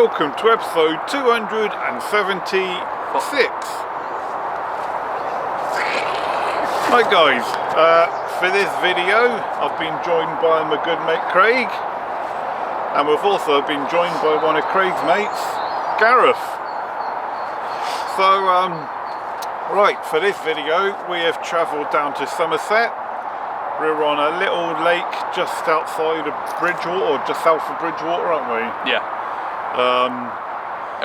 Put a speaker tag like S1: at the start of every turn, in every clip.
S1: welcome to episode 276. Right guys, for this video I've been joined by my good mate Craig, and we've also been joined by one of Craig's mates, Gareth. So right, for this video we have travelled down to Somerset. We're on a little lake just outside of Bridgewater, or just south of Bridgewater, aren't we?
S2: Yeah.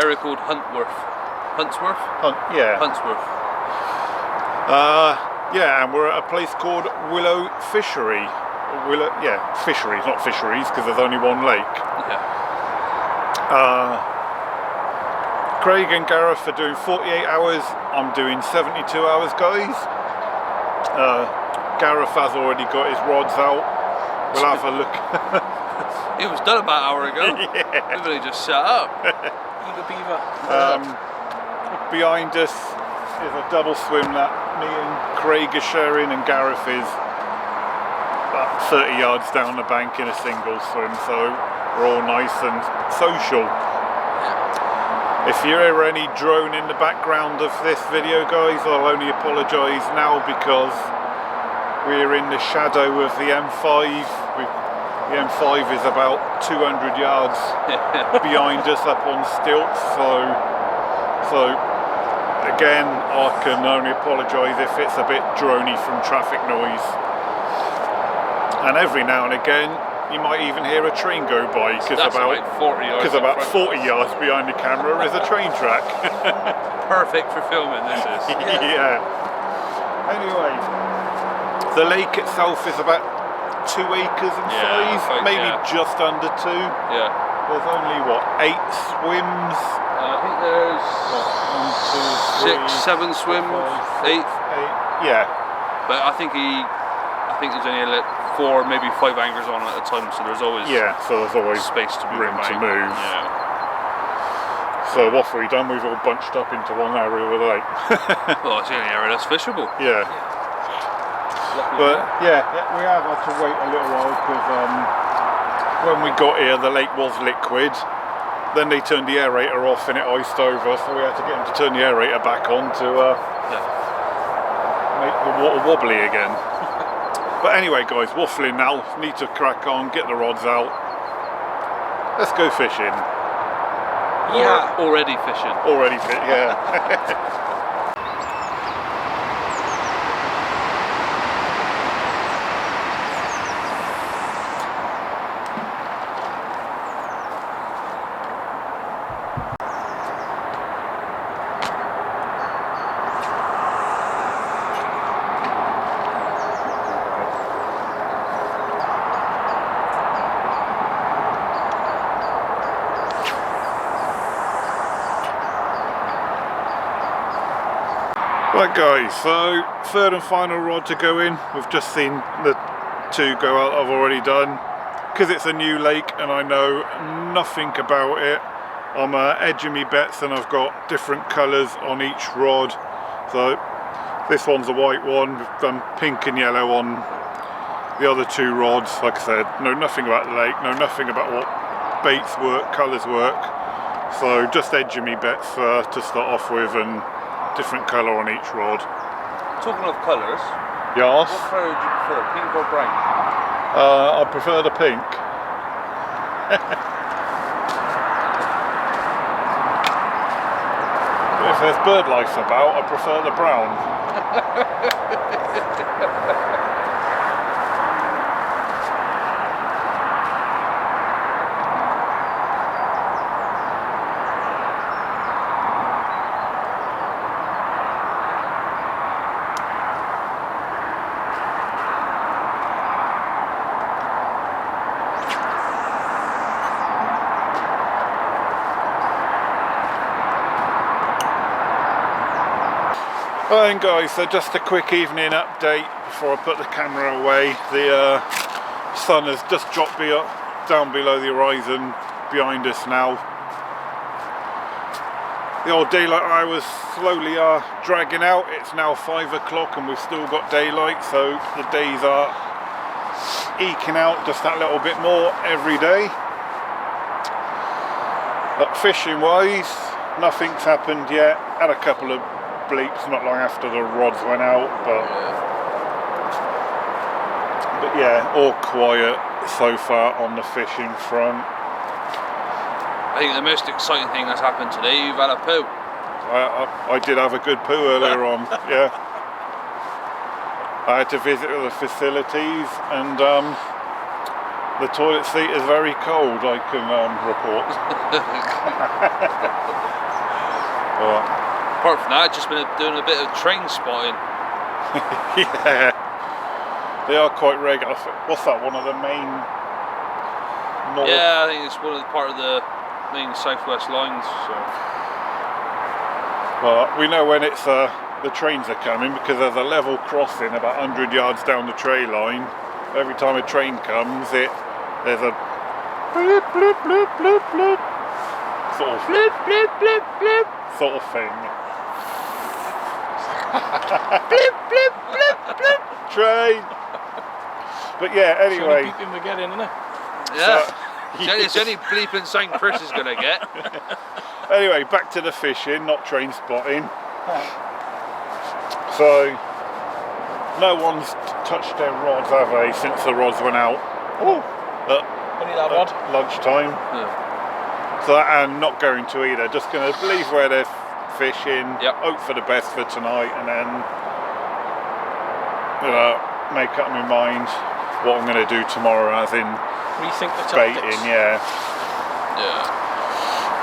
S2: Area called Huntsworth. Huntsworth?
S1: Yeah.
S2: Huntsworth.
S1: Yeah, and we're at a place called Willow Fishery. Fisheries, not fisheries, because there's only one lake.
S2: Yeah.
S1: Craig and Gareth are doing 48 hours. I'm doing 72 hours, guys. Gareth has already got his rods out. We'll have a look.
S2: It was done about an hour ago.
S1: Yeah.
S2: We've only just set up. Beaver.
S1: Behind us is a double swim that me and Craig are sharing, and Gareth is about 30 yards down the bank in a single swim, so we're all nice and social. If you hear any drone in the background of this video, guys, I'll only apologise now because we're in the shadow of the M5. The M5 is about 200 yards behind us up on stilts, so again I can only apologise if it's a bit drony from traffic noise. And every now and again you might even hear a train go by, because about 40 yards behind the camera is a train track.
S2: Perfect for filming, this is.
S1: Yeah. Anyway, the lake itself is about 2 acres in size, maybe just under 2.
S2: Yeah.
S1: There's only what, 8 swims?
S2: I think there's 1, 2, 3, 6, 7 swims, 8.
S1: Yeah.
S2: But I think there's only like 4, maybe 5 anchors on at a time, so there's always
S1: space
S2: to move.
S1: Room to move.
S2: Yeah.
S1: So what have we done? We've all bunched up into one area of the lake.
S2: Well, it's the only area that's fishable.
S1: Yeah. But yeah, we have had to wait a little while because when we got here the lake was liquid. Then they turned the aerator off and it iced over, so we had to get them to turn the aerator back on to make the water wobbly again. But anyway guys, waffling now, need to crack on, get the rods out. Let's go fishing.
S2: Yeah. Already fishing.
S1: Yeah. Right guys, so third and final rod to go in. We've just seen the 2 go out I've already done. Because it's a new lake and I know nothing about it, I'm edging me bets and I've got different colours on each rod. So this one's a white one, we've done pink and yellow on the other 2 rods. Like I said, know nothing about the lake, know nothing about what baits work, colours work. So just edging me bets to start off with, and different colour on each rod.
S2: Talking of colours,
S1: yes.
S2: What colour do you prefer, pink or brown?
S1: I prefer the pink. If there's bird lice about, I prefer the brown. Right guys, so just a quick evening update before I put the camera away. The sun has just dropped down below the horizon behind us now. The old daylight hours slowly are dragging out. It's now 5 o'clock and we've still got daylight, so the days are eking out just that little bit more every day. But fishing wise, nothing's happened yet. Had a couple of bleeps not long after the rods went out, but yeah, all quiet so far on the fishing front.
S2: I think the most exciting thing that's happened today, you've had a poo.
S1: I did have a good poo earlier on, yeah. I had to visit the facilities, and the toilet seat is very cold, I can report.
S2: Apart from that, just been doing a bit of train spotting.
S1: Yeah, they are quite regular. What's that, one of the main north?
S2: Yeah, I think it's part of the main southwest lines. So.
S1: Well, we know when it's the trains are coming, because there's a level crossing about 100 yards down the tray line. Every time a train comes, there's a blip blip blip blip blip sort of blip blip blip blip sort of thing. Blip blip blip blip train. But yeah, anyway.
S3: It's the only bleeping we're getting, isn't it?
S2: Yeah.
S1: So,
S2: it's only bleeping St. Chris is going to get.
S1: Anyway, back to the fishing, not train spotting. So, no one's touched their rods, have they, since the rods went out?
S3: Oh, only that rod.
S1: Lunchtime.
S2: Yeah.
S1: So, and not going to either. Just going to leave where they're fishing,
S2: yep.
S1: Hope for the best for tonight, and then make up my mind what I'm going to do tomorrow, as in
S3: rethink the tactics.
S1: baiting, yeah.
S2: Yeah.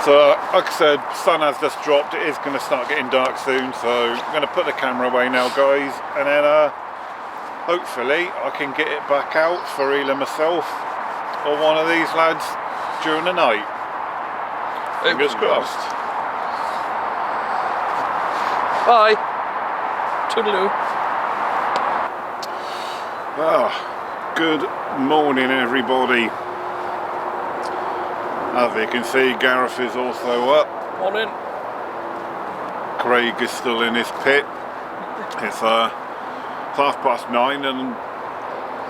S1: So, like I said, sun has just dropped. It is going to start getting dark soon, so I'm going to put the camera away now, guys, and then hopefully I can get it back out for either myself or one of these lads during the night. Fingers crossed.
S2: Bye.
S3: Toodaloo.
S1: Good morning, everybody. As you can see, Gareth is also up.
S3: Morning.
S1: Craig is still in his pit. It's 9:30, and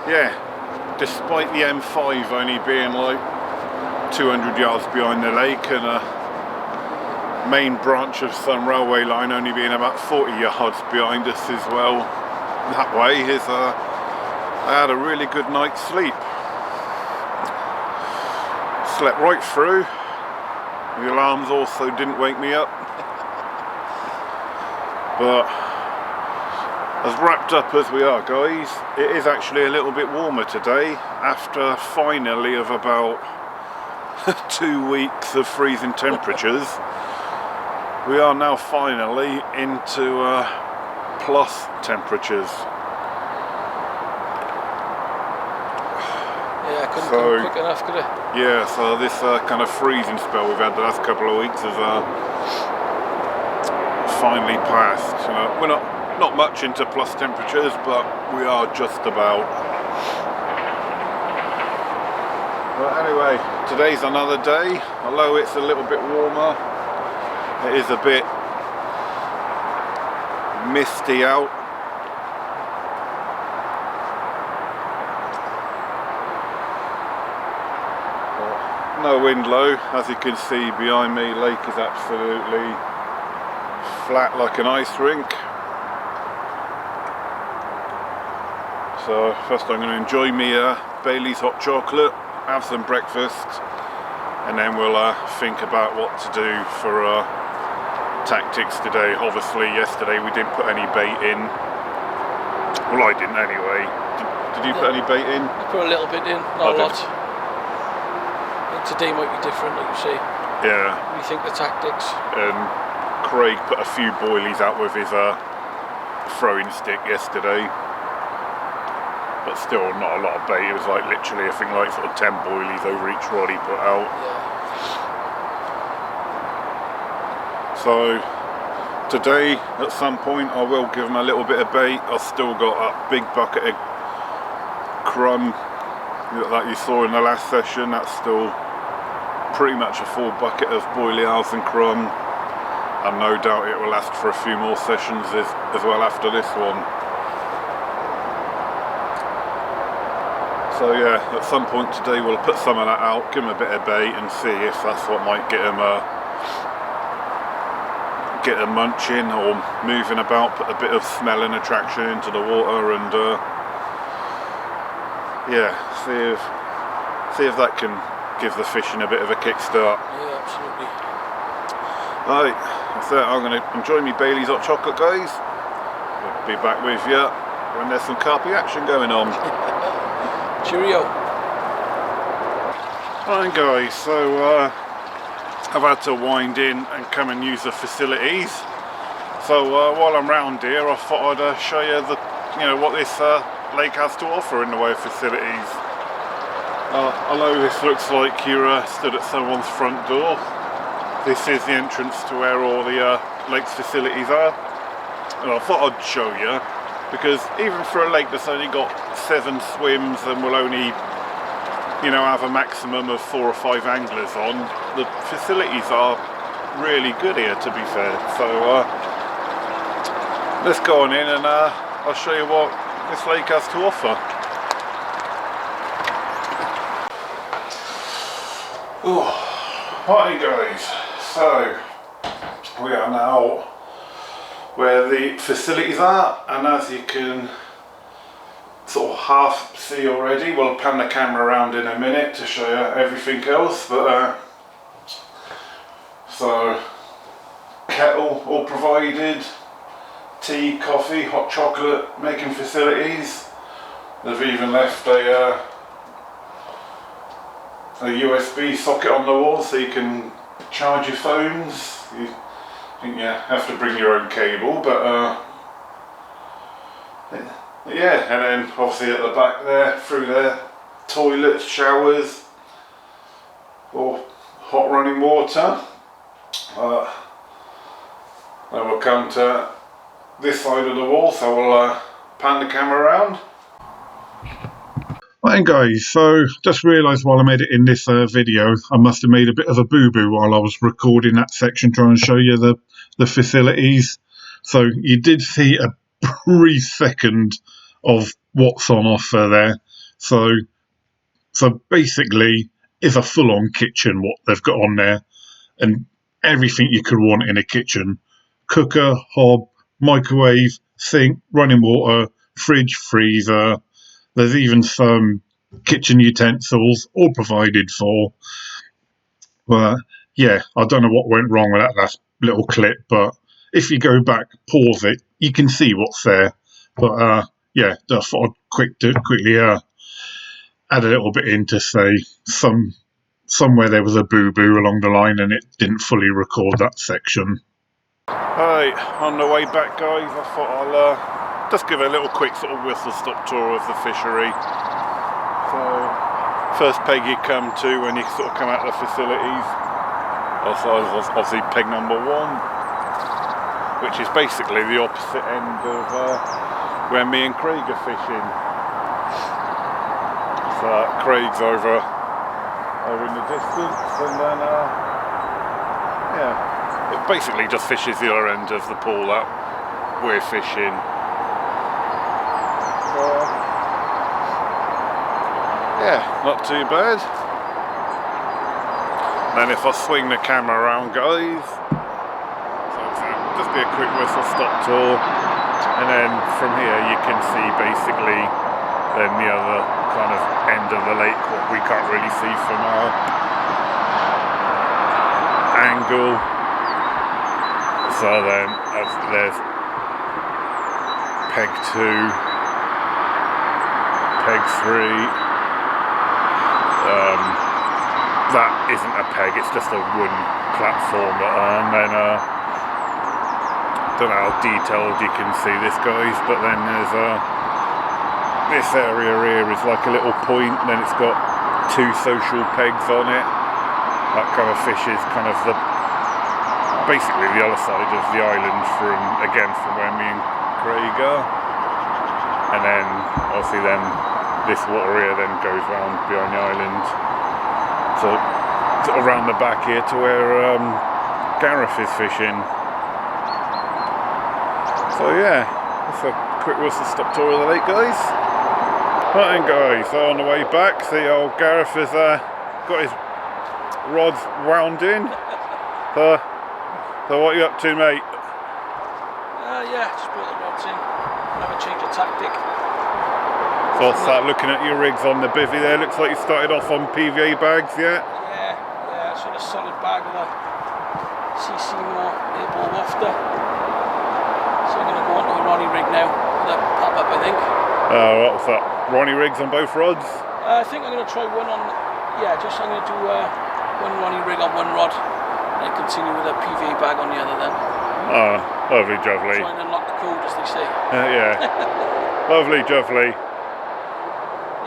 S1: yeah, despite the M5 only being like 200 yards behind the lake, and a main branch of some railway line only being about 40 yards behind us as well, that way is I had a really good night's sleep. Slept right through. The alarms also didn't wake me up. But as wrapped up as we are, guys, it is actually a little bit warmer today, after finally of about 2 weeks of freezing temperatures. We are now finally into plus temperatures.
S3: Yeah, couldn't come quick enough, could it?
S1: Yeah, so this kind of freezing spell we've had the last couple of weeks has finally passed. We're not much into plus temperatures, but we are just about. But anyway, today's another day. Although it's a little bit warmer, it is a bit misty out. No wind low, as you can see behind me. Lake is absolutely flat like an ice rink. So first I'm going to enjoy me Bailey's hot chocolate, have some breakfast, and then we'll think about what to do for tactics today. Obviously yesterday we didn't put any bait in. Well, I didn't anyway. Did you put any bait in?
S3: I put a little bit in, not a lot. Today might be different, like you say.
S1: Yeah.
S3: Rethink the tactics.
S1: And Craig put a few boilies out with his throwing stick yesterday, but still not a lot of bait. It was like literally I think like sort of 10 boilies over each rod he put out.
S3: Yeah.
S1: So today at some point I will give him a little bit of bait. I've still got a big bucket of crumb that you saw in the last session. That's still pretty much a full bucket of boilie house and crumb, and no doubt it will last for a few more sessions as well after this one. So yeah, at some point today we'll put some of that out, give him a bit of bait and see if that's what might get him munching or moving about, put a bit of smell and attraction into the water, and yeah, see if that can give the fishing a bit of a kickstart.
S3: Yeah, absolutely.
S1: Right, that's it. I'm going to enjoy me Bailey's hot chocolate, guys. We'll be back with you when there's some carpy action going on.
S3: Cheerio.
S1: Right guys, so I've had to wind in and come and use the facilities. So while I'm round here, I thought I'd show you what this lake has to offer in the way of facilities. I know this looks like you're stood at someone's front door. This is the entrance to where all the lake's facilities are. And I thought I'd show you, because even for a lake that's only got 7 swims and will only have a maximum of 4 or 5 anglers on, the facilities are really good here, to be fair. So let's go on in and I'll show you what this lake has to offer. Hi guys, so we are now where the facilities are, and as you can sort of half see already, we'll pan the camera around in a minute to show you everything else, but so kettle all provided, tea, coffee, hot chocolate making facilities. They've even left a USB socket on the wall so you can charge your phones. I think you have to bring your own cable, but yeah, and then obviously at the back there, through there, toilets, showers, or hot running water. Then we'll come to this side of the wall, so we'll pan the camera around. Right guys, so just realised while I'm editing this video, I must have made a bit of a boo-boo while I was recording that section trying to show you the facilities. So you did see a brief second of what's on offer there. So basically it's a full-on kitchen what they've got on there, and everything you could want in a kitchen. Cooker, hob, microwave, sink, running water, fridge, freezer. There's even some kitchen utensils, all provided for. But yeah, I don't know what went wrong with that last little clip, but if you go back, pause it, you can see what's there. But yeah, I thought I'd quickly add a little bit in to say somewhere there was a boo-boo along the line and it didn't fully record that section. Right, on the way back guys, I thought I'll just give a little quick sort of whistle-stop tour of the fishery. So, first peg you come to when you sort of come out of the facilities, obviously peg number 1, which is basically the opposite end of where me and Craig are fishing. So Craig's over in the distance, and then yeah, it basically just fishes the other end of the pool that we're fishing. Yeah, not too bad. Then if I swing the camera around guys, so just be a quick whistle stop tour, and then from here you can see basically then the other kind of end of the lake, what we can't really see from our angle. So then there's peg 2, peg 3. That isn't a peg, it's just a wooden platform, and then don't know how detailed you can see this guys, but then there's this area here is like a little point, then it's got 2 social pegs on it. That kind of fishes kind of basically the other side of the island from where me and Craig are, and then obviously then this water here then goes round behind the island, so around the back here to where Gareth is fishing. So yeah, that's a quick whistle stop tour of the lake guys. Right then guys, so on the way back, see old Gareth has got his rods wound in. So what are you up to, mate?
S3: Yeah, just brought the rods in. Have a change of tactic.
S1: So I'll start looking at your rigs on the bivvy there. Looks like you started off on PVA bags, yeah?
S3: Yeah, sort of solid bag with a CC more airball wafter. So I'm going to go on to a Ronnie rig now with a pop-up, I think.
S1: What was that? Ronnie rigs on both rods?
S3: I think I'm going to try one on, I'm going to do one Ronnie rig on one rod and then continue with a PVA bag on the other then.
S1: Oh, lovely jubbly.
S3: Try and unlock the code, as they say.
S1: Yeah, lovely jubbly.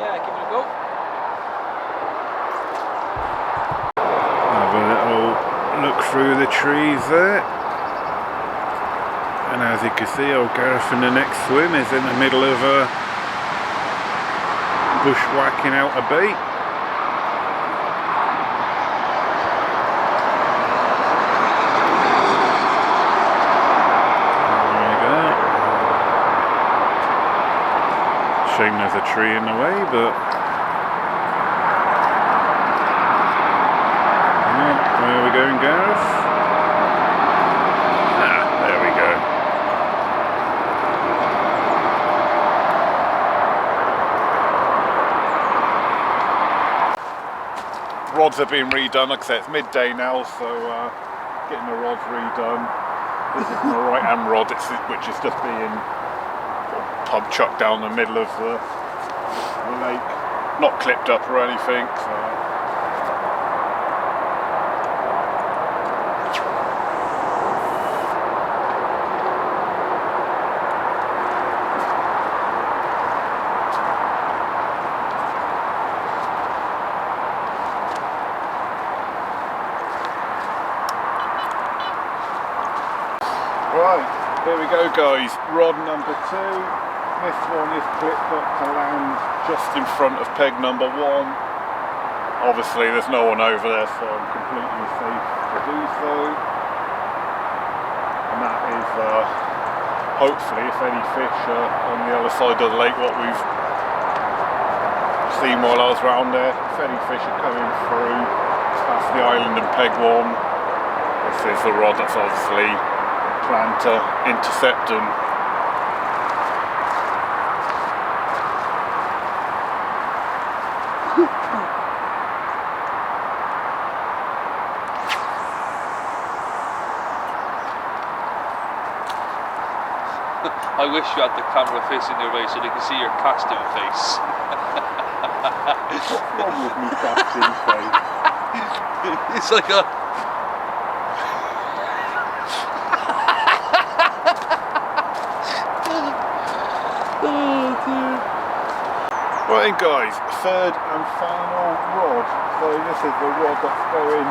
S3: Yeah, give it a go.
S1: Have a little look through the trees there. And as you can see, old Gareth in the next swim is in the middle of bushwhacking out a bait. There you go. Shame there's a tree in the way, but where are we going, Gareth? There we go. Rods have been redone. Like I said, it's midday now, so getting the rods redone. This is my right hand rod, which is just being pub chucked down the middle of the lake, not clipped up or anything. So. Right, here we go guys, rod number 2. This one is clipped up to land just in front of peg number 1. Obviously there's no one over there, so I'm completely safe to do so. And that is hopefully, if any fish are on the other side of the lake, what we've seen while I was around there. If any fish are coming through past the island and peg 1, this is the rod that's obviously plan to intercept them.
S2: I wish you had the camera facing your way so they can see your casting face.
S1: What's wrong with me casting face?
S2: It's like a...
S1: Right then guys, third and final rod. So this is the rod that's going,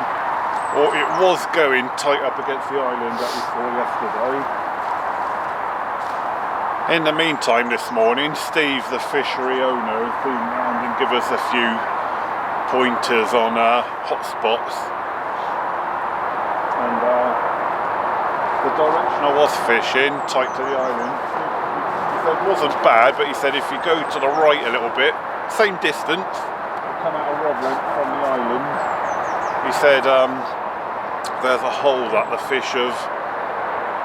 S1: or it was going, tight up against the island that we saw yesterday. In the meantime this morning, Steve, the fishery owner, has been round and give us a few pointers on hot spots. And the direction I was fishing, tight to the island, it wasn't bad, but he said if you go to the right a little bit, same distance, come out a rod length from the island, he said there's a hole that the fish have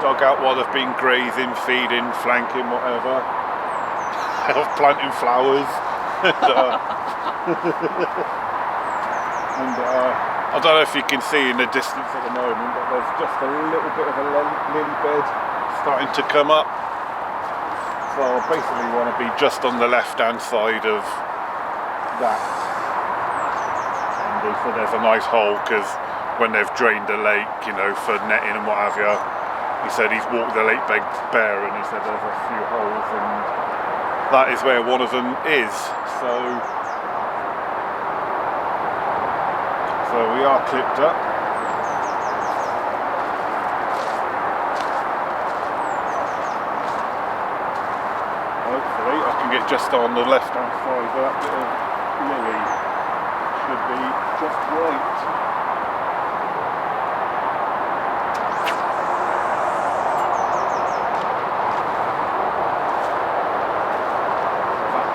S1: dug out while they've been grazing, feeding, flanking, whatever, planting flowers. And I don't know if you can see in the distance at the moment, but there's just a little bit of a lily bed starting to come up. So I basically want to be just on the left hand side of that. And he said there's a nice hole because when they've drained the lake, you know, for netting and what have you, he said he's walked the lake bed bare and he said there's a few holes and that is where one of them is. So we are clipped up. Hopefully I can get just on the left hand side of that bit of lily. Should be just right.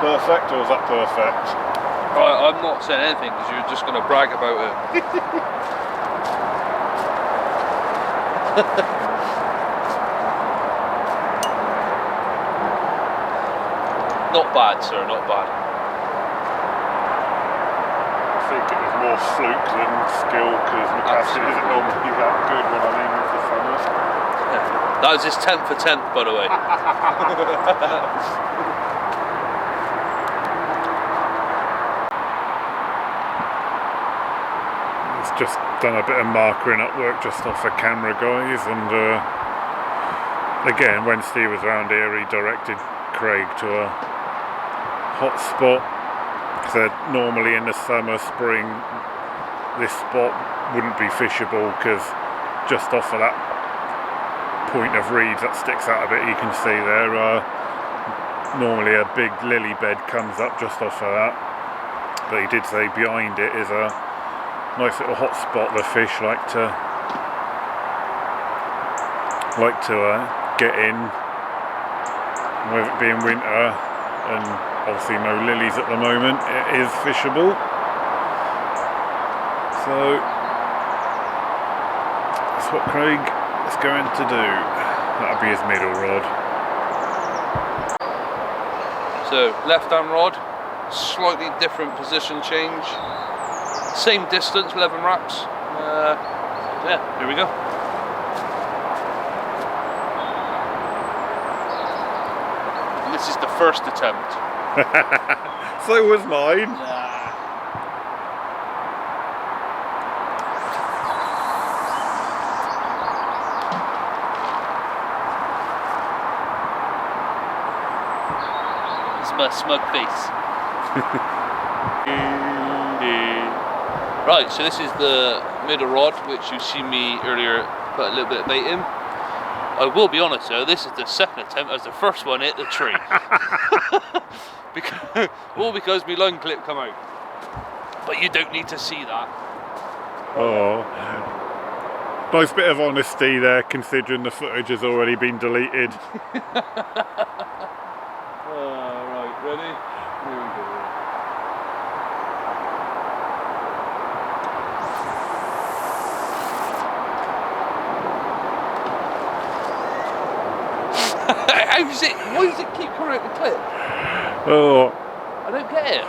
S1: That's perfect, or is that perfect?
S2: I'm not saying anything because you're just going to brag about it. Not bad, sir, not bad.
S1: I think it was more fluke than skill, because my casting isn't normally that good when I'm aiming for summer.
S2: That was his 10th attempt, by the way.
S1: It's just done a bit of markering up work just off the camera, guys, and again, when Steve was around here, he directed Craig to a hot spot. Said normally in the summer, spring, this spot wouldn't be fishable because just off of that point of reeds that sticks out a bit, you can see there, normally a big lily bed comes up just off of that, but he did say behind it is a nice little hot spot the fish like to get in, with it being winter and obviously no lilies at the moment, it is fishable. So that's what Craig is going to do. That'll be his middle rod.
S2: So left hand rod, slightly different position change, same distance, 11 wraps. Yeah, here we go. And this is the first attempt.
S1: So was mine.
S2: It's my smug face. Right, so this is the middle rod, which you've seen me earlier put a little bit of bait in. I will be honest though, this is the second attempt as the first one hit the tree. All because my line clip come out. But you don't need to see that.
S1: Oh, nice bit of honesty there, considering the footage has already been deleted.
S2: Right, ready? Here we go. Why does it keep coming out the clip?
S1: Oh,
S2: I don't get it.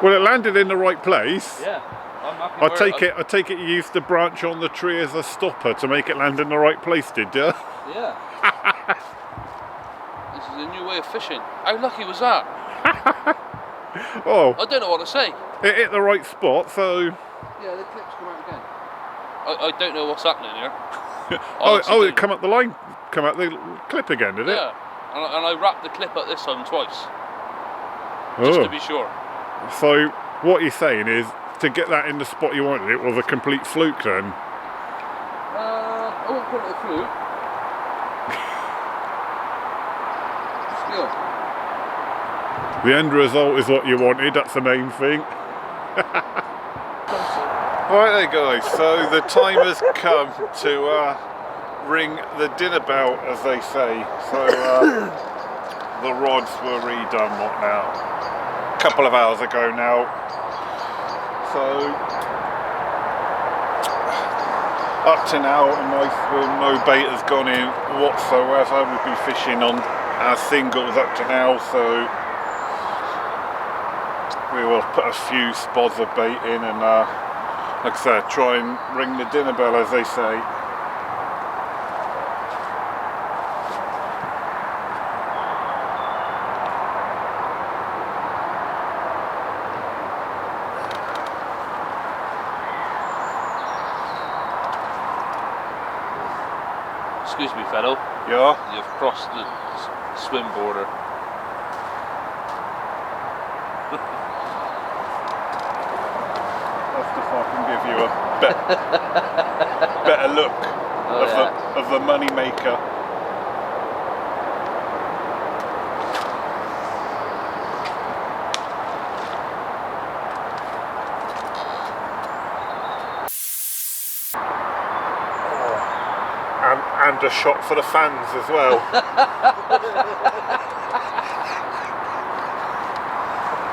S1: well, it landed in the right place.
S2: Yeah, I'm happy.
S1: I take it you used the branch on the tree as a stopper to make it land in the right place, did you?
S2: Yeah. This is a new way of fishing. How lucky was that?
S1: Oh,
S2: I don't know what to say.
S1: it hit the right spot, so...
S2: Yeah, the clips come out again. I don't know what's happening here.
S1: Oh, it come up the line, come out the clip again, did it?
S2: Yeah, and I wrapped the clip up this time twice. Just to be sure.
S1: So, what you're saying is, to get that in the spot you wanted, it was a complete fluke then?
S2: I won't call it a fluke. Skill.
S1: The end result is what you wanted, that's the main thing. Alright there guys, so the time has come to ring the dinner bell, as they say. So the rods were redone, what now? A couple of hours ago now. So up to now, a nice swim, no bait has gone in whatsoever. We've been fishing on our singles up to now, so we will put a few spots of bait in and like I said, try and ring the dinner bell, as they say.
S2: Excuse me, fellow.
S1: Yeah?
S2: You've crossed the swim border.
S1: That's just so I can give you a better look of the money maker. And a shot for the fans as well.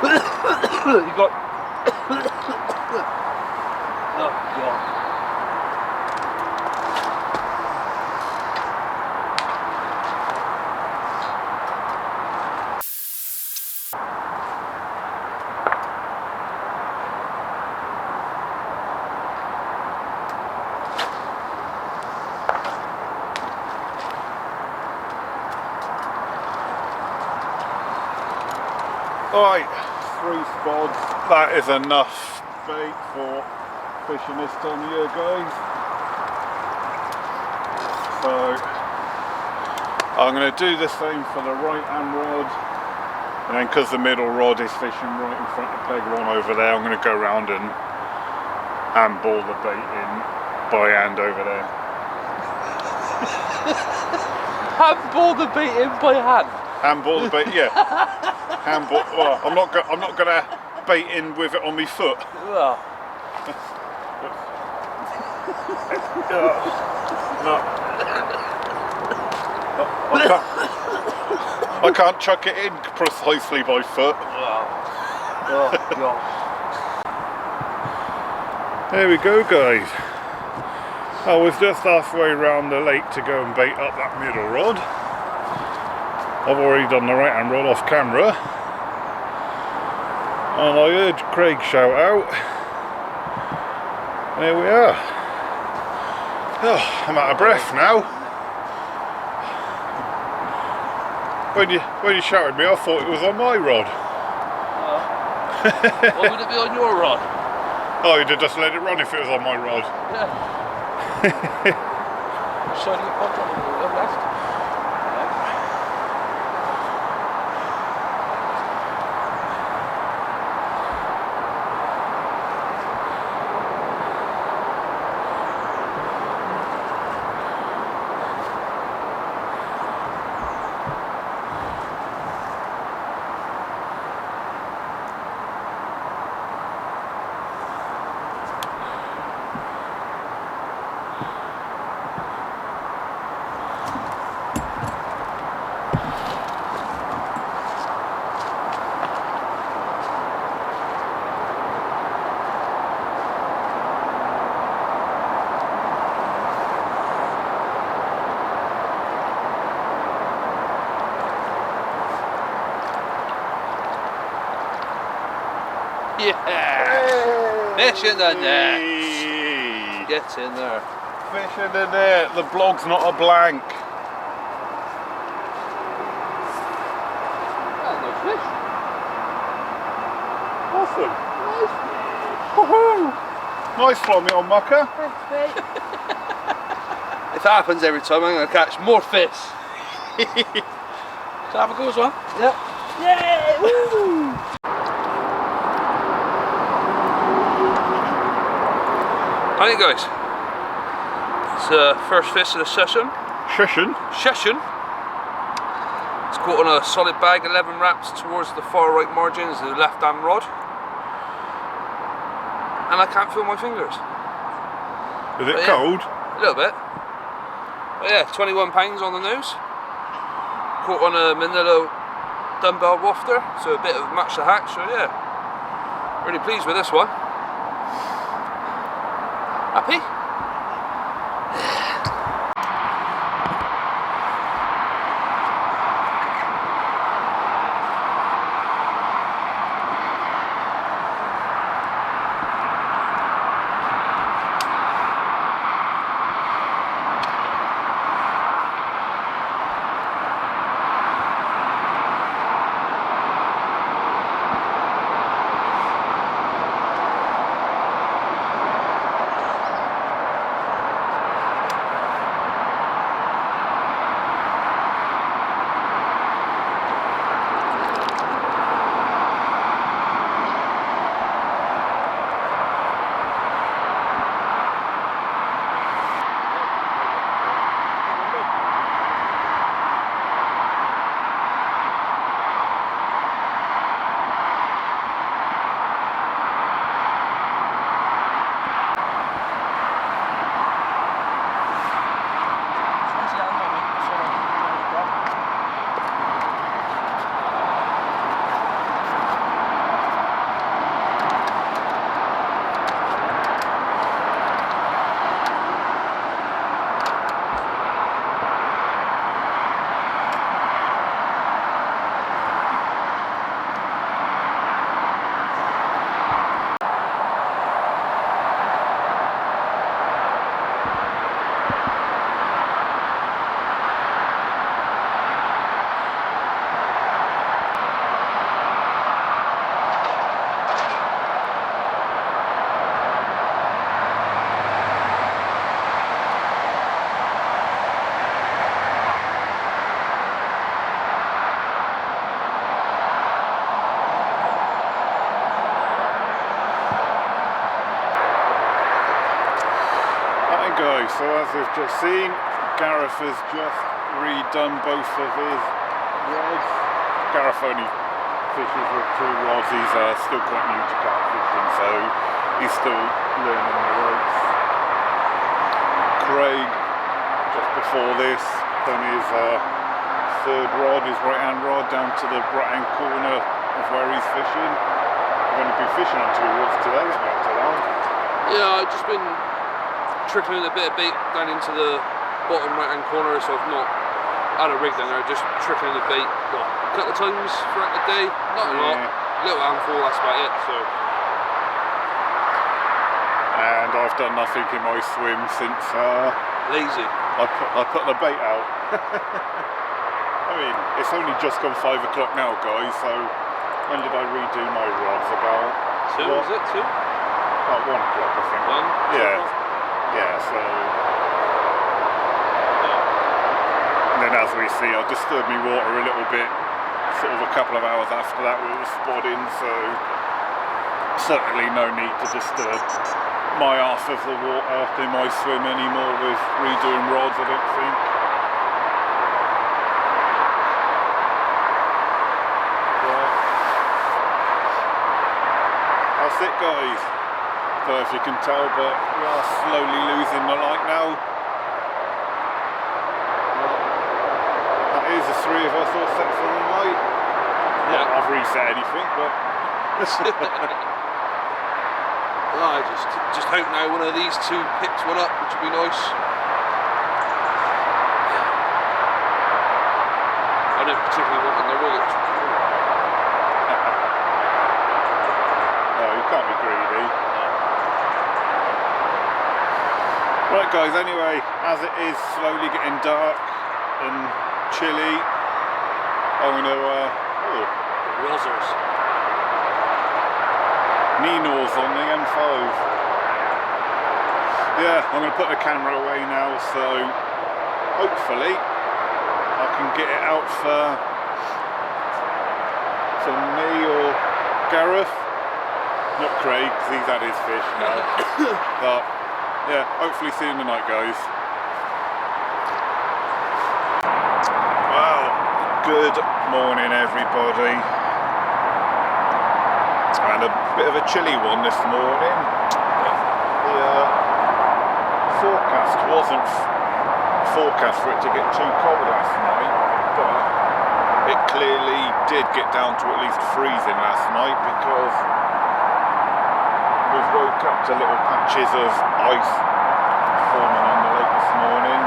S2: You got. Oh God.
S1: Right, 3 spods. That is enough bait for fishing this time of year, guys. So I'm going to do the same for the right hand rod, and then because the middle rod is fishing right in front of peg 1 over there, I'm going to go around and handball the bait in by hand over there.
S2: Handball the bait in by hand.
S1: Handball the bait, yeah. Handball. Well, I'm not gonna bait in with it on my foot.
S2: Well.
S1: No. I can't chuck it in precisely by foot.
S2: Oh God.
S1: There we go, guys. I was just halfway around the lake to go and bait up that middle rod. I've already done the right hand rod off camera. And I heard Craig shout out. There we are. Oh, I'm out of breath now. When you shouted me, I thought it was on my rod.
S2: What would it be on your rod?
S1: Oh, you'd have just let it run if it was on my rod.
S2: Yeah.
S3: So you put on the left.
S2: Yeah. Fish in the net.
S1: Hey.
S2: Get in there.
S1: Fish in the net. The blog's not a blank.
S2: No fish.
S1: Awesome. Woohoo! Nice from me, old mucker.
S2: If that happens every time, I'm going to catch more fish.
S3: So have a go as well.
S2: Yep.
S3: Yeah! Woo!
S2: Hi guys. It's the first fish of the session.
S1: Session.
S2: It's caught on a solid bag, 11 wraps towards the far right margin is the left hand rod. And I can't feel my fingers.
S1: Is it
S2: But yeah,
S1: cold?
S2: a little bit. But yeah, 21 pounds on the nose. Caught on a Manila dumbbell wafter, so a bit of match the hatch, so yeah. Really pleased with this one. Happy?
S1: guys, so as we've just seen, Gareth has just redone both of his rods. Gareth only fishes with 2 rods. He's still quite new to carp fishing, so he's still learning the ropes. Craig, just before this, done his 3rd rod, his right hand rod, down to the right hand corner of where he's fishing. We're going to be fishing on 2 rods today, isn't it?
S2: Yeah, I've just been trickling a bit of bait down into the bottom right hand corner, so I've not had a rig down there, just trickling the bait a couple of times throughout the day, not a lot, little handful, that's about it. So.
S1: And I've done nothing in my swim since
S2: lazy.
S1: I put the bait out. I mean, it's only just gone 5 o'clock now, guys, so when did I redo my rods? About
S2: 2, was it 2?
S1: About 1 o'clock, I think.
S2: 1?
S1: Yeah. Yeah, so... And then as we see, I disturbed my water a little bit, sort of a couple of hours after that we were spotting, so certainly no need to disturb my half of the water in my swim anymore with redoing rods, I don't think. Right. That's it, guys. Don't know if you can tell, but we are slowly losing the light now. That is the 3 of us all set for the night.
S2: Yeah.
S1: Not I've reset anything, but
S2: well, I just hope now one of these 2 picks one up, which would be nice. I don't particularly want them, will it?
S1: No, you can't be greedy. Right guys, anyway, as it is slowly getting dark and chilly, I'm going to
S2: Rozzers.
S1: Nino's on the M5. Yeah, I'm going to put the camera away now, so hopefully I can get it out for me or Gareth. Not Craig, because he's had his fish now. But yeah, hopefully see you in the night, guys. Well, good morning everybody. And a bit of a chilly one this morning. The forecast wasn't forecast for it to get too cold last night, but it clearly did get down to at least freezing last night, because we've woke up to little patches of ice forming on the lake this morning.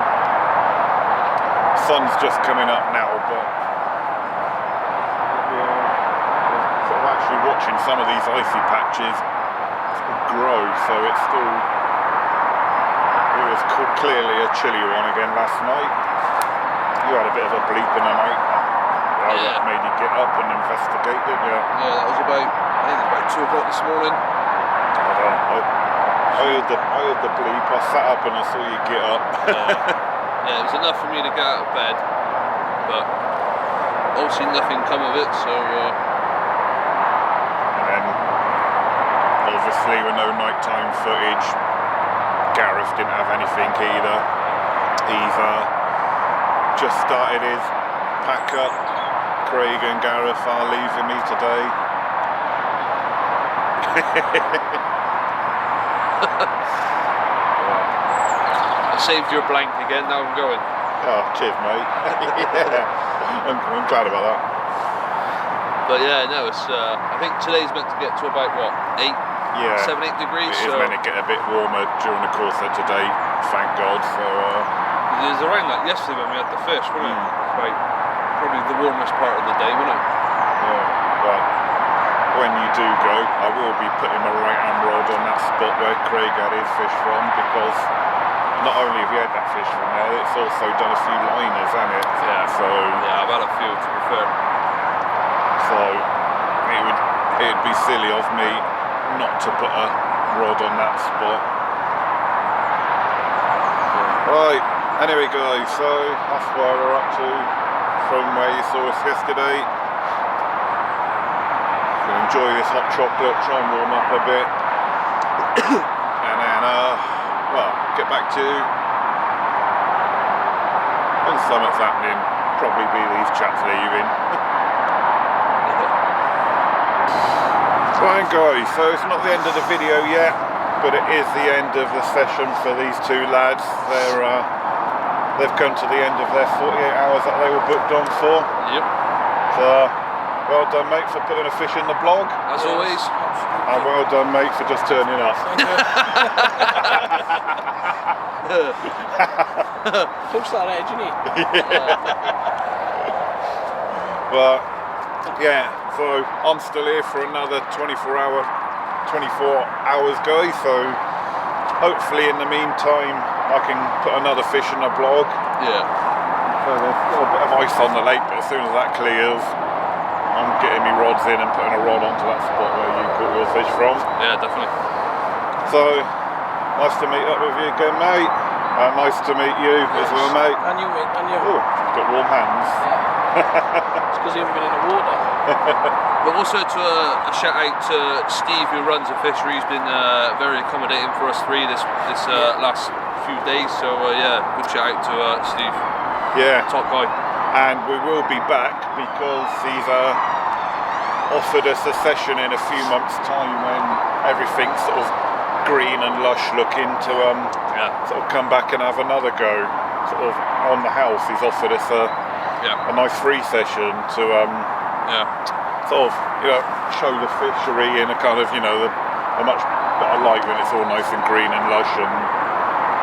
S1: Sun's just coming up now, but sort of actually watching some of these icy patches grow, so it's still, it was clearly a chilly one again last night. You had a bit of a bleep in the night.
S2: Yeah.
S1: That made you get up and investigate, didn't you?
S2: Yeah, that was about, I think it was about 2 o'clock this morning.
S1: I heard the bleep, I sat up and I saw you get up.
S2: Yeah, it was enough for me to get out of bed, but obviously nothing come of it, so...
S1: And then, obviously with no nighttime footage, Gareth didn't have anything either. He's just started his pack up. Craig and Gareth are leaving me today.
S2: I saved your blank again, now I'm going.
S1: Oh, cheers mate. Yeah, I'm glad about that.
S2: But yeah, no, it's I think today's meant to get to about what, 8?
S1: Yeah,
S2: 7, 8 degrees.
S1: It is
S2: so
S1: meant to get a bit warmer during the course of today, thank God. So
S2: it was around like yesterday when we had the fish, wasn't it? It's like probably the warmest part of the day, wasn't it?
S1: yeah, but when you do go, I will be putting my right hand rod on that spot where Craig had his fish from, because not only have you had that fish from there, it's also done a few liners, hasn't it?
S2: Yeah.
S1: So
S2: yeah, I've had a few, to be fair.
S1: So it'd be silly of me not to put a rod on that spot. Right, anyway guys, so that's where we're up to from where you saw us yesterday. Gonna enjoy this hot chocolate, try and warm up a bit. And then, well, get back to when something's happening. Probably be these chaps leaving. Right guys, so it's not the end of the video yet, but it is the end of the session for these two lads. They've come to the end of their 48 hours that they were booked on for.
S2: Yep.
S1: So, well done mate for putting a fish in the blog.
S2: As always.
S1: And well done mate for just turning up.
S3: Push that edge, innit?
S1: But yeah, so I'm still here for another 24 hours guys, so hopefully in the meantime I can put another fish in the blog.
S2: Yeah.
S1: So there's still a bit of ice on the lake, but as soon as that clears I'm getting me rods in and putting a rod onto that spot where you caught your fish from.
S2: Yeah, definitely.
S1: So nice to meet up with you again mate. Nice to meet you as well mate.
S3: And you mate, and you.
S1: Oh, got warm hands.
S3: Yeah. It's because you haven't been in the water.
S2: But also to a shout out to Steve who runs the fishery. He's been very accommodating for us three this last few days. So yeah, good shout out to Steve.
S1: Yeah.
S2: Top guy.
S1: And we will be back because he's offered us a session in a few months' time when everything's sort of green and lush looking to sort of come back and have another go sort of on the house. He's offered us a nice free session to sort of show the fishery in a kind of a much better light when it's all nice and green and lush and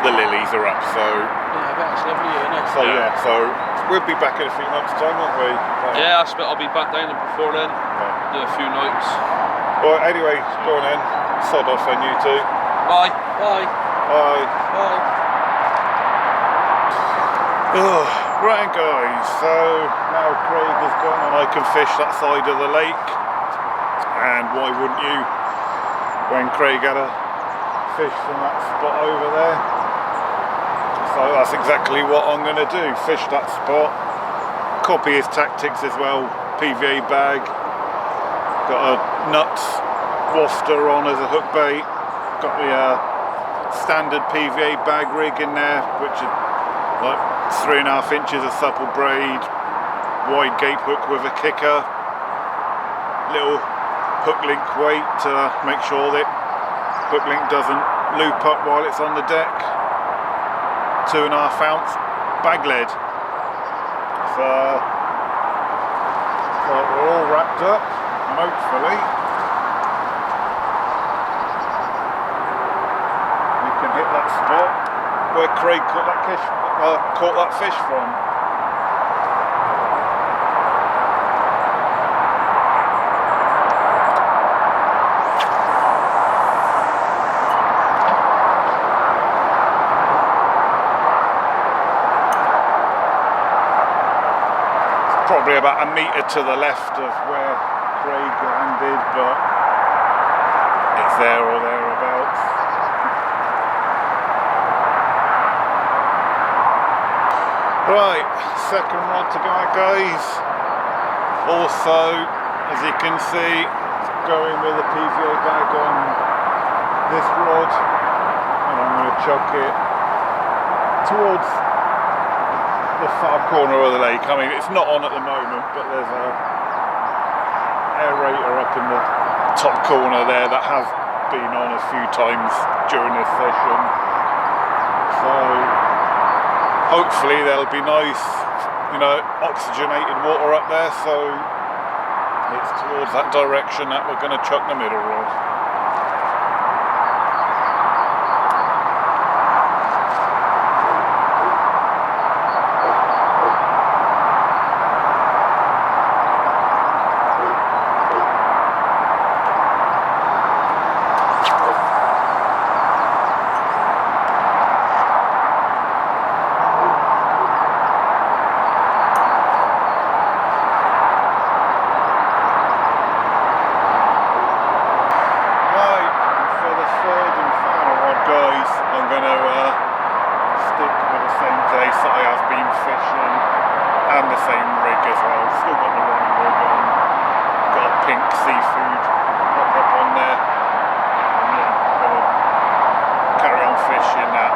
S1: the lilies are up. So
S3: Yeah, that's lovely, isn't it?
S1: so yeah, so we'll be back in a few months' time, won't we?
S2: Yeah, I expect I'll be back down before then. Do a few nights.
S1: Well, anyway, go on then. Sod off on you two.
S2: Bye.
S3: Bye.
S1: Bye.
S3: Bye.
S1: Right guys, so now Craig has gone and I can fish that side of the lake, and why wouldn't you when Craig had a fish from that spot over there. So that's exactly what I'm going to do, fish that spot, copy his tactics as well. PVA bag, got a nuts wafter on as a hook bait, got the standard PVA bag rig in there, which is like 3.5 inches of supple braid, wide gape hook with a kicker, little hook link weight to make sure that hook link doesn't loop up while it's on the deck, 2.5 ounce bag lead. So we're all wrapped up, and hopefully we can hit that spot where Craig caught that fish from. Probably about a metre to the left of where Craig landed, but it's there or thereabouts. Right, second rod to go out guys. Also, as you can see, going with a PVA bag on this rod, and I'm going to chuck it towards the far corner of the lake. I mean, it's not on at the moment, but there's a aerator up in the top corner there that has been on a few times during this session. So hopefully there'll be nice, oxygenated water up there, so it's towards that direction that we're going to chuck the middle rod. Seafood pop up on there, and yeah, carry on fishing that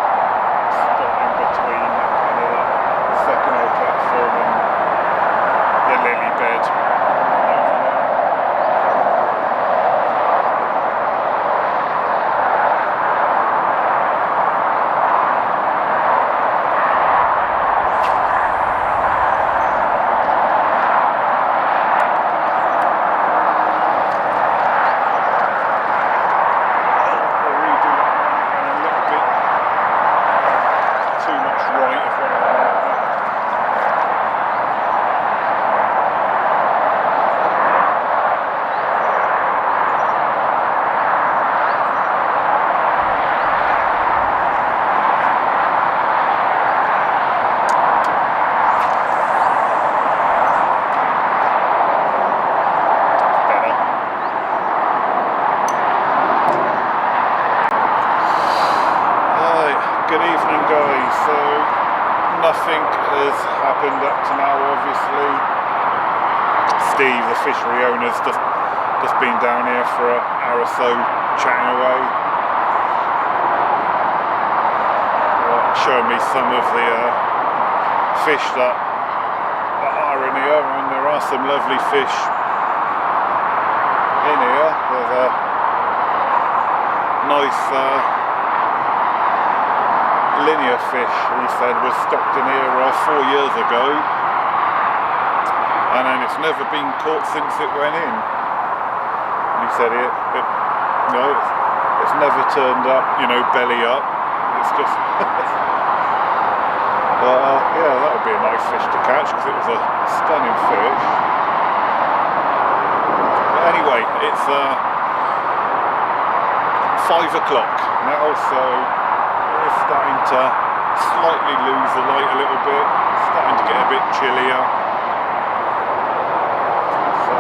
S1: so nothing has happened up to now, obviously. Steve, the fishery owner's just been down here for an hour or so chatting away. Showing me some of the fish that are in here, and there are some lovely fish in here. There's a nice linear fish, he said, was stocked in here 4 years ago, and then it's never been caught since it went in. And he said it's never turned up, belly up. It's just yeah, that would be a nice fish to catch because it was a stunning fish. But anyway, it's 5 o'clock now, so it's starting to slightly lose the light a little bit. It's starting to get a bit chillier. So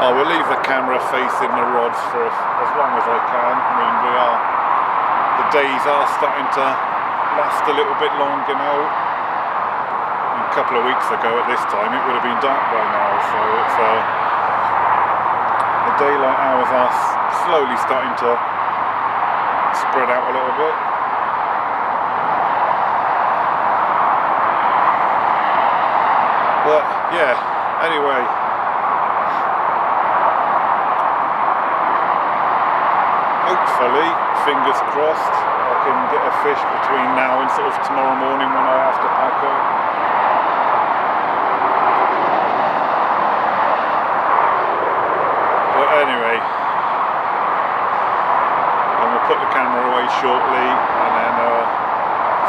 S1: I will leave the camera facing the rods for as long as I can. I mean, the days are starting to last a little bit longer now. A couple of weeks ago at this time it would have been dark by now, so it's the daylight hours are slowly starting to spread out a little bit. But yeah, anyway, hopefully, fingers crossed, I can get a fish between now and sort of tomorrow morning when I have to pack up. But anyway, I'm going to put the camera away shortly, and then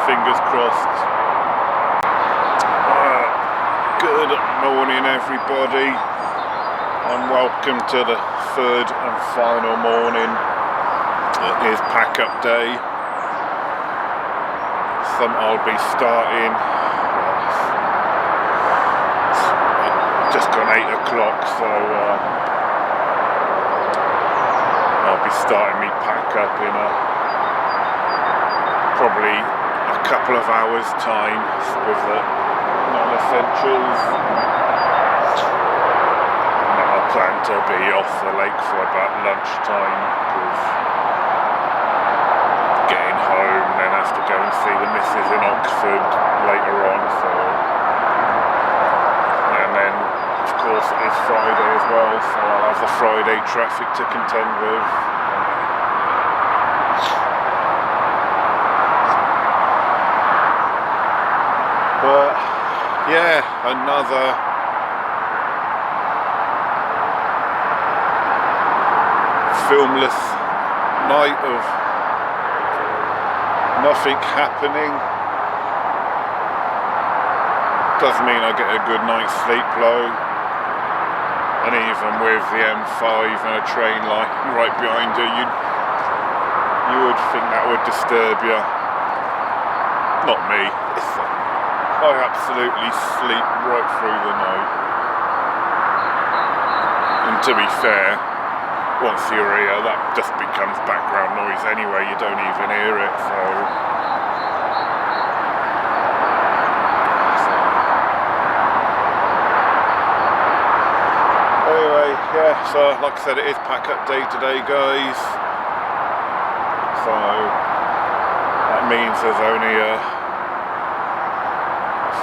S1: fingers crossed. Good morning everybody, and welcome to the third and final morning. It is pack up day. I'll be starting, just gone 8 o'clock, so I'll be starting me pack up in probably a couple of hours time with the non-essentials. And then I plan to be off the lake for about lunchtime, because getting home, then have to go and see the missus in Oxford later on, so, and then of course it is Friday as well, so I'll have the Friday traffic to contend with. But yeah, another filmless night of nothing happening. Does mean I get a good night's sleep though, and even with the M5 and a train line right behind you, you would think that would disturb you. Not me. I absolutely sleep right through the night. And to be fair, once you're here, that just becomes background noise anyway, you don't even hear it, so. Anyway, yeah, so like I said, it is pack up day today, guys. So that means there's only a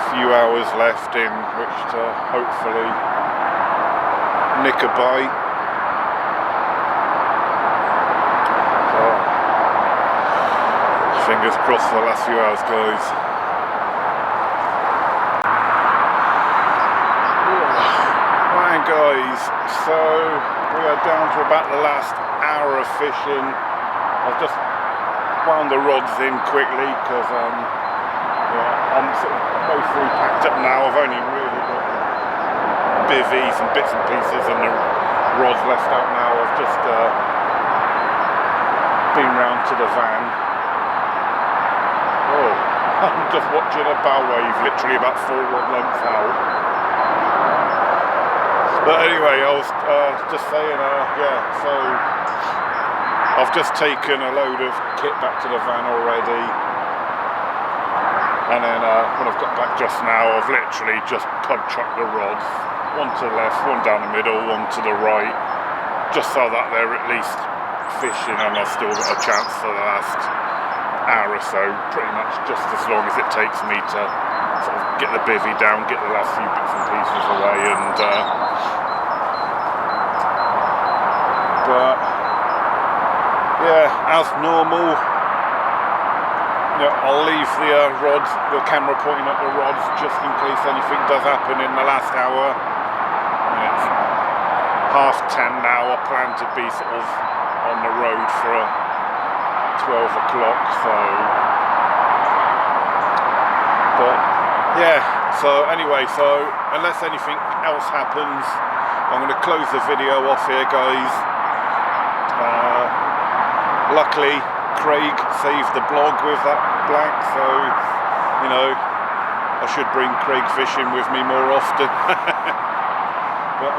S1: few hours left in which to hopefully nick a bite. Fingers crossed for the last few hours, guys. Right, guys, so we are down to about the last hour of fishing. I've just wound the rods in quickly because I'm sort of mostly packed up now. I've only really got bivvies and bits and pieces and the rods left out now. I've just been round to the van. Oh, I'm just watching a bow wave literally about 4 rod lengths out. But anyway, I was just saying, yeah, so I've just taken a load of kit back to the van already. And then when I've got back just now, I've literally just pub chucked the rods, one to the left, one down the middle, one to the right, just so that they're at least fishing and I've still got a chance for the last hour or so, pretty much just as long as it takes me to sort of get the bivvy down, get the last few bits and pieces away, and but yeah, as normal, you know, I'll leave the rods, the camera pointing at the rods, just in case anything does happen in the last hour. And it's 10:30 now. I plan to be sort of on the road for 12 o'clock, so, but yeah, so anyway, so unless anything else happens, I'm going to close the video off here, guys. Luckily Craig saved the blog with that blank, so you know, I should bring Craig fishing with me more often. But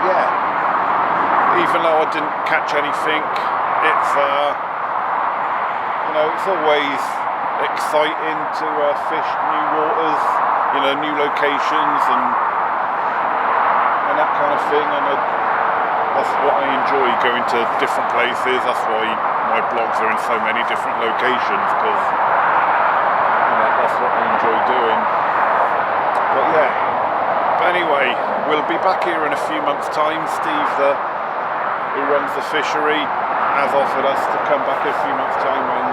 S1: yeah, even though I didn't catch anything, it's you know, it's always exciting to fish new waters, you know, new locations and that kind of thing, and that's what I enjoy, going to different places. That's why my blogs are in so many different locations, because you know, that's what I enjoy doing. But yeah, but anyway, we'll be back here in a few months' time. Steve, who runs the fishery, has offered us to come back in a few months' time when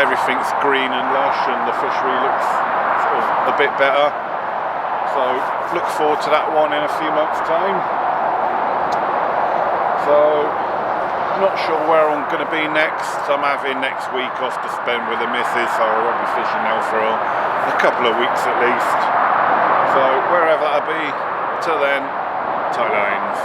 S1: everything's green and lush and the fishery looks sort of a bit better. So look forward to that one in a few months' time. So not sure where I'm going to be next. I'm having next week off to spend with the missus, so I won't be fishing now for a couple of weeks at least. So wherever that'll be, till then, tight lines.